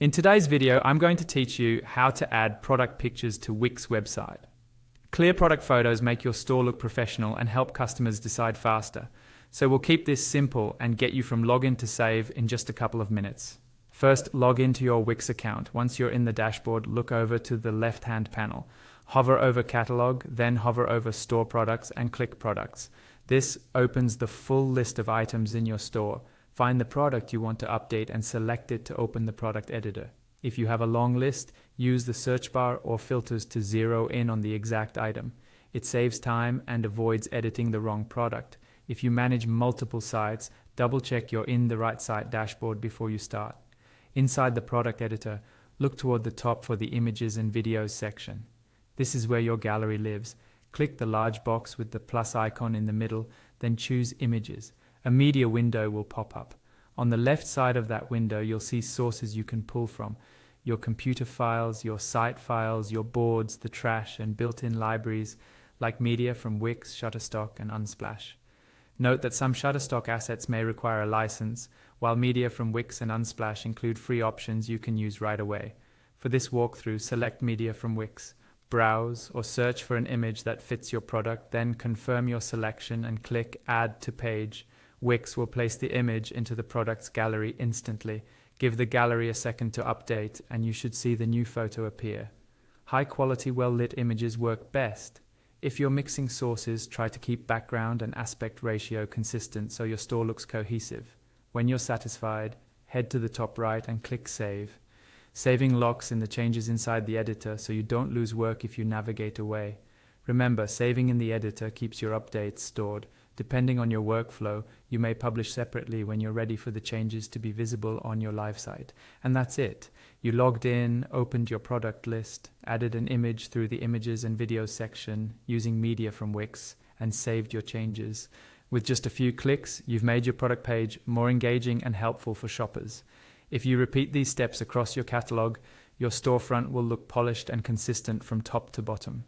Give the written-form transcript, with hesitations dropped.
In today's video, I'm going to teach you how to add product pictures to Wix website. Clear product photos make your store look professional and help customers decide faster. So we'll keep this simple and get you from login to save in just a couple of minutes. First, log into your Wix account. Once you're in the dashboard, look over to the left-hand panel. Hover over Catalog, then hover over Store Products and click Products. This opens the full list of items in your store. Find the product you want to update and select it to open the product editor. If you have a long list, use the search bar or filters to zero in on the exact item. It saves time and avoids editing the wrong product. If you manage multiple sites, double-check you're in the right site dashboard before you start. Inside the product editor, look toward the top for the Images and Videos section. This is where your gallery lives. Click the large box with the plus icon in the middle, then choose Images. A media window will pop up. On the left side of that window, you'll see sources you can pull from. Your computer files, your site files, your boards, the trash, and built-in libraries like media from Wix, Shutterstock, and Unsplash. Note that some Shutterstock assets may require a license, while media from Wix and Unsplash include free options you can use right away. For this walkthrough, select Media from Wix. Browse or search for an image that fits your product, then confirm your selection and click Add to Page. Wix will place the image into the product's gallery instantly. Give the gallery a second to update and you should see the new photo appear. High-quality, well-lit images work best. If you're mixing sources, try to keep background and aspect ratio consistent so your store looks cohesive. When you're satisfied, head to the top right and click Save. Saving locks in the changes inside the editor so you don't lose work if you navigate away. Remember, saving in the editor keeps your updates stored. Depending on your workflow, you may publish separately when you're ready for the changes to be visible on your live site. And that's it. You logged in, opened your product list, added an image through the Images and Videos section using media from Wix, and saved your changes. With just a few clicks, you've made your product page more engaging and helpful for shoppers. If you repeat these steps across your catalog, your storefront will look polished and consistent from top to bottom.